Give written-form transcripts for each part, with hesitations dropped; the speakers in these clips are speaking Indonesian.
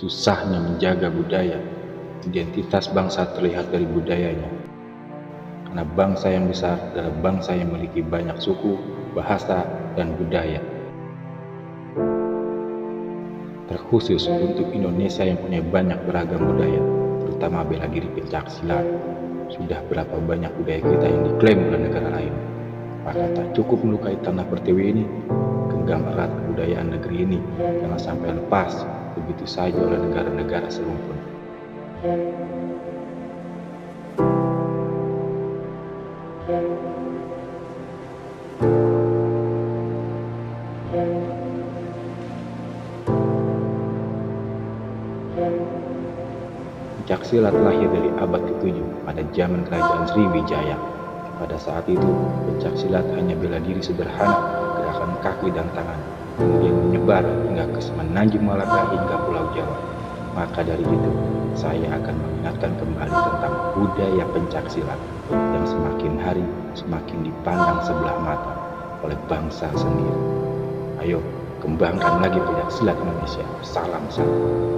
Susahnya menjaga budaya. Identitas bangsa terlihat dari budayanya. Karena bangsa yang besar adalah bangsa yang memiliki banyak suku, bahasa, dan budaya. Terkhusus untuk Indonesia yang punya banyak beragam budaya, terutama bela diri pencaksilat. Sudah berapa banyak budaya kita yang diklaim oleh negara lain. Maka tak cukup melukai tanah Pertiwi ini, genggam erat kebudayaan negeri ini jangan sampai lepas begitu saja oleh negara-negara serumpun. Pencaksilat lahir dari abad ke-7 pada zaman Kerajaan Sriwijaya. Pada saat itu, pencaksilat hanya bela diri sederhana, gerakan kaki dan tangan, kemudian menyebar hingga ke Semenanjung Malaka hingga Pulau Jawa. Maka dari itu, saya akan mengingatkan kembali tentang budaya pencaksilat yang semakin hari semakin dipandang sebelah mata oleh bangsa sendiri. Ayo, kembangkan lagi pencaksilat Indonesia. Salam satu.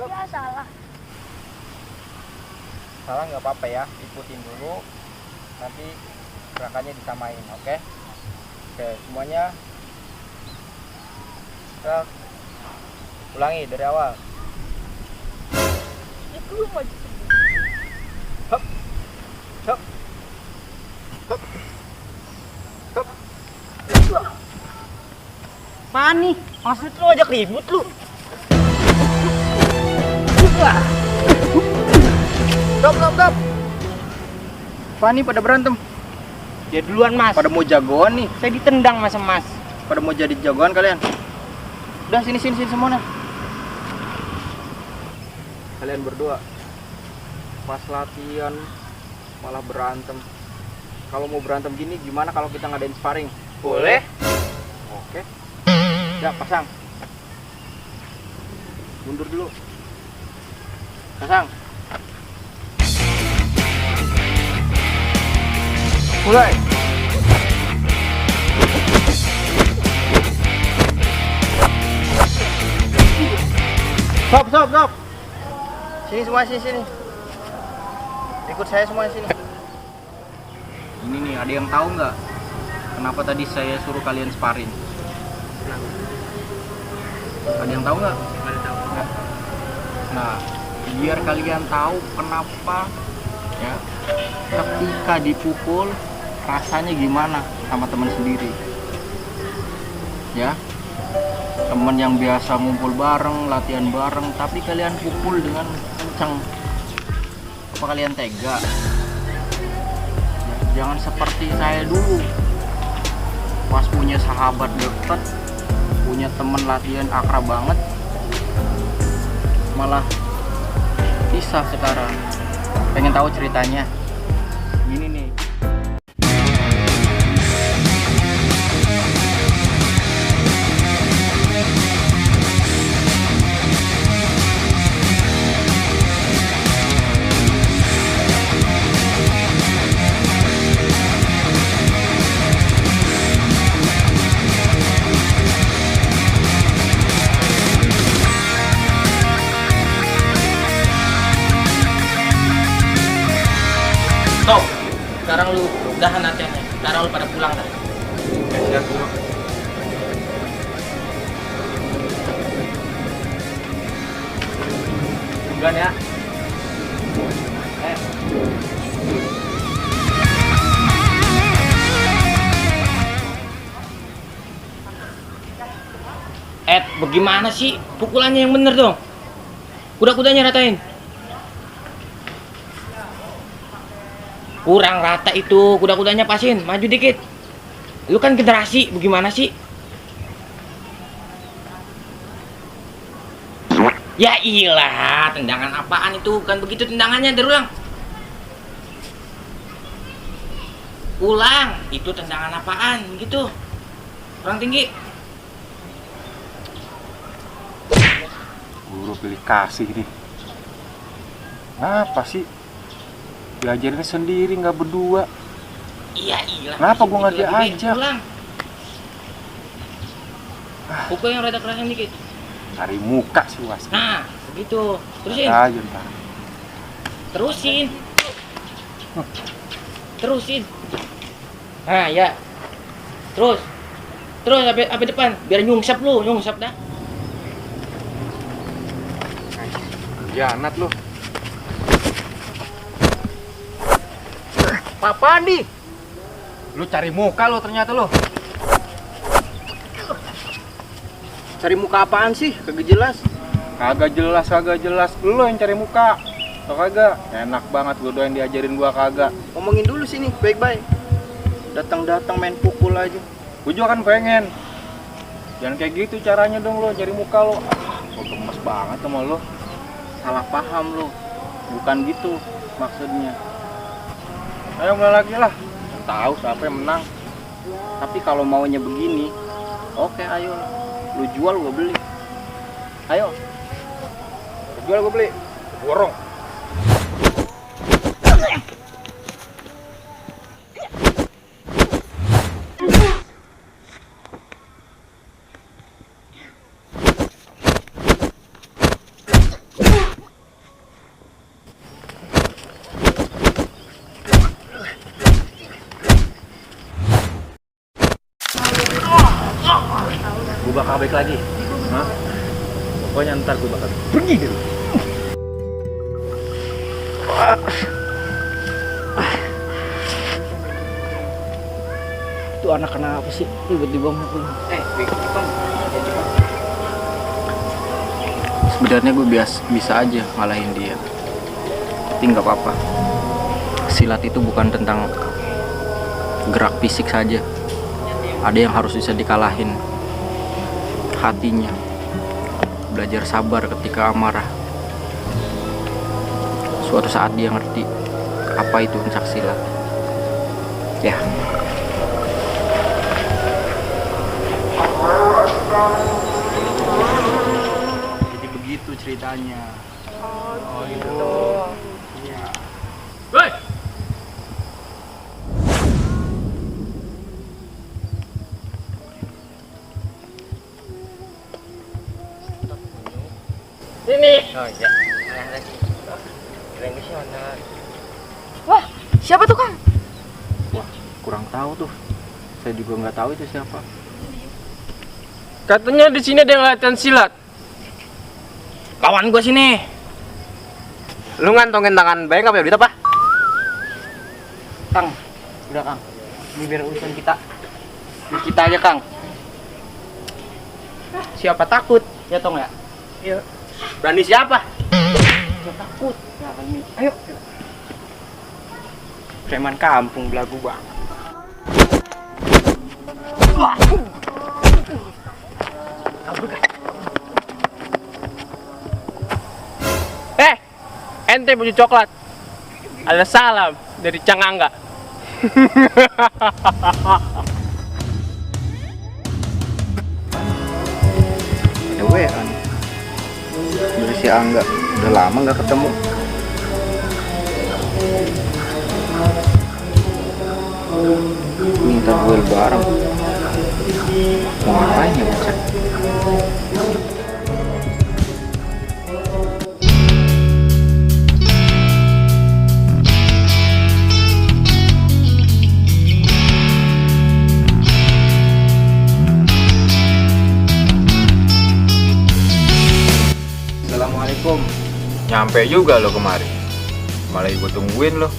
Ya salah. Salah nggak apa-apa ya, ikutin dulu, nanti gerakannya disamain, oke? Oke, semuanya kita ulangi dari awal. Ya belum aja. Hop, hop, hop, hop. Apaan nih? Maksud lu ajak ribut lu? Stop. Apaan nih pada berantem? Ya duluan mas. Pada mau jagoan nih? Saya ditendang mas. Pada mau jadi jagoan kalian? Udah sini semuanya. Kalian berdua pas latihan malah berantem. Kalau mau berantem gini gimana kalau kita ngadain sparring? Boleh. Oke. Ya pasang. Mundur dulu. Pasang. Mulai. Stop. Sini semua sini. Ikut saya semua sini. Ini nih, ada yang tahu nggak kenapa tadi saya suruh kalian sparring? Ada yang tahu nggak? Nggak tahu. Nah, biar kalian tahu kenapa ya ketika dipukul rasanya gimana sama teman sendiri. Ya, teman yang biasa ngumpul bareng, latihan bareng, tapi kalian pukul dengan kencang. Apa kalian tega? Ya, jangan seperti saya dulu. Pas punya sahabat dekat, punya teman latihan akrab banget, malah pisah sekarang. Pengen tahu ceritanya? Gini nih. Stop. Sekarang lu udahan latihannya. Sekarang lu pada pulang dah. Siap, Bro. Duluan ya. Bagaimana sih? Pukulannya yang bener dong. Kuda-kudanya ratain. Kurang rata itu, kuda-kudanya pasin, maju dikit. Lu kan generasi, bagaimana sih? Ya ilah, tendangan apaan itu? Bukan begitu tendangannya, berulang. Ulang, itu tendangan apaan? Gitu. Kurang tinggi. Guru pilih kasih nih. Apa sih? Diajarin sendiri nggak berdua. Iya ilah. Kenapa gua nggak Gitu lagi, diajak? Ulang. Pukul yang rada kerasan dikit. Cari muka sih was. Nah, begitu. Terusin. Aja ntar. Terusin. Terusin. Nah, ya. Terus. Terus sampai depan. Biar nyungsap lu, nyungsap dah. Janat lu. Apaan nih? Lu cari muka lu ternyata lu. Cari muka apaan sih? Kagak jelas. Kagak jelas. Lu yang cari muka. Atau kagak? Enak banget gua doain diajarin gua kagak. Ngomongin dulu sini, baik-baik. Datang-datang main pukul aja. Gua juga kan pengen. Jangan kayak gitu caranya dong lo cari muka lo. Gua gemes banget sama lo. Salah paham lu. Bukan gitu maksudnya. Ayo mulai lagi lah. Tahu siapa yang menang. Tapi kalau maunya begini, oke ayo. Lu jual gua beli. Ayo. Jual gua beli. Borong. Gue bakal balik lagi. Hah? Pokoknya ntar gue bakal pergi dulu. Itu anak kenapa sih? Tiba-tiba mukul. Sebenarnya gue bisa aja ngalahin dia. Tapi nggak apa-apa. Silat itu bukan tentang gerak fisik saja. Ada yang harus bisa dikalahin. Hatinya. Belajar sabar ketika amarah. Suatu saat dia ngerti apa itu pencak silat. Ya. Jadi begitu ceritanya. Oh gitu. Iya. Woi. Sini. Oh iya. Keren ke sana. Wah, siapa tuh Kang? Wah, kurang tahu tuh. Saya juga nggak tahu itu siapa. Katanya di sini ada yang latihan silat. Kawan gua sini. Lu ngantongin tangan baik apa ya duit apa? Kang, udah Kang. Ini biar urusan kita. Biar kita aja Kang. Siapa takut? Ya tong ya. Iya. Berani siapa? Jangan takut. Ya kan ini. Ayo. Preman kampung belagu banget. Ente punya coklat. Ada salam dari Cang Angga. Ada WA nih. Dari si Angga. Udah lama nggak ketemu. Minta duel bareng. Mau ngapain ya bocah? Assalamualaikum. Nyampe juga lo kemari. Malah gue tungguin lo.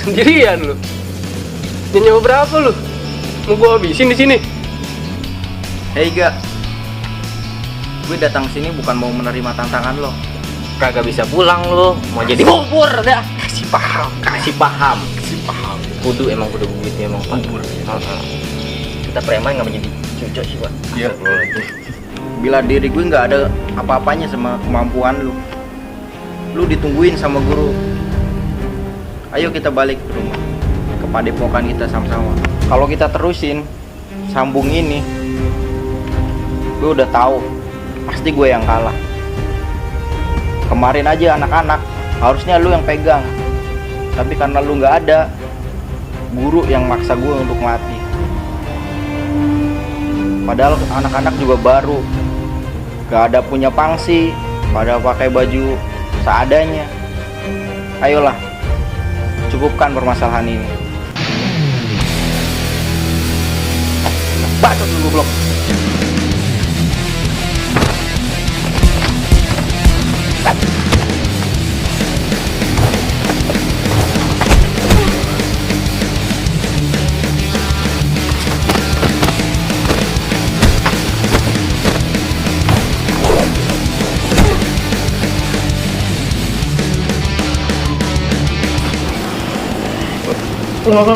Sendirian lu. Nyawa berapa lu? Mau gua habisin di sini. Hei Ga. Gue datang sini bukan mau menerima tantangan lo. Kagak bisa pulang lu. Mau jadi bubur dah. Kasih paham. Kasih paham. Kasih paham. Kudu emang kudu begitu emang. Bubur. kita preman nggak menjadi cucok sih, Pak. Iya. Bila diri gue nggak ada apa-apanya sama kemampuan lu. Lu ditungguin sama guru. Ayo kita balik ke rumah, ke padepokan kita sama-sama. Kalau kita terusin sambung ini, gue udah tahu pasti gue yang kalah. Kemarin aja anak-anak harusnya lu yang pegang, tapi karena lu nggak ada, guru yang maksa gue untuk mati. Padahal anak-anak juga baru, gak ada punya pangsi, pada pakai baju seadanya. Ayolah, cukupkan permasalahan ini. Bacot lu goblok.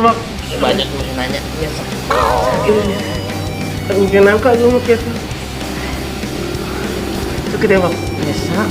Bang. Banyak lu nanya. Ya, Mungkin angka lu mau kias. Sakit ya, Bang? biasa.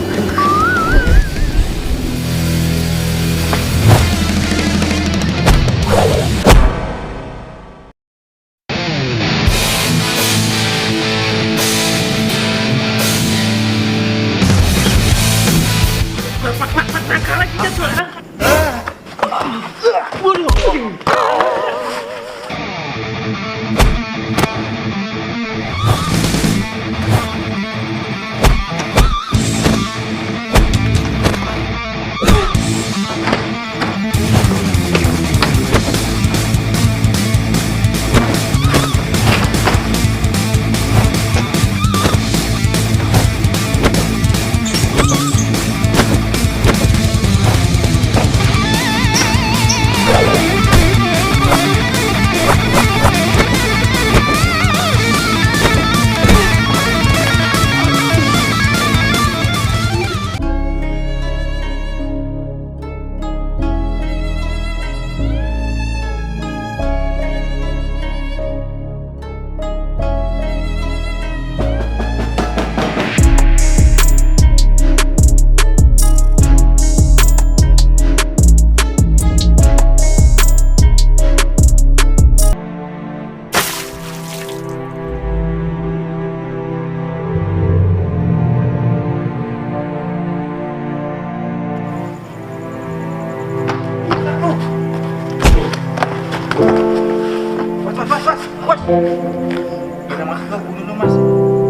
Udah mas, lo bunuh lo mas.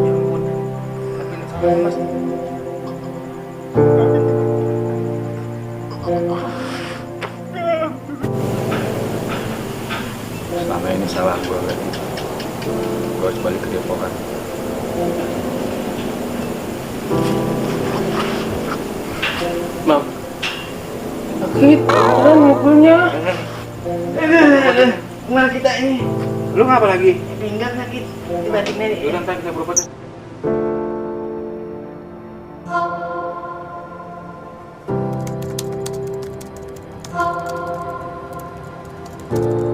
Ya ampun, tapi ini salah mas. Selama ini salah gue kan. Gue harus balik ke depokan. Bang. Sakit, kan mukulnya. Kemana kita ini? Lu ngapa lagi? Pinggang sakit. Dibatik nih. Udah ntar kita berobat. Oh.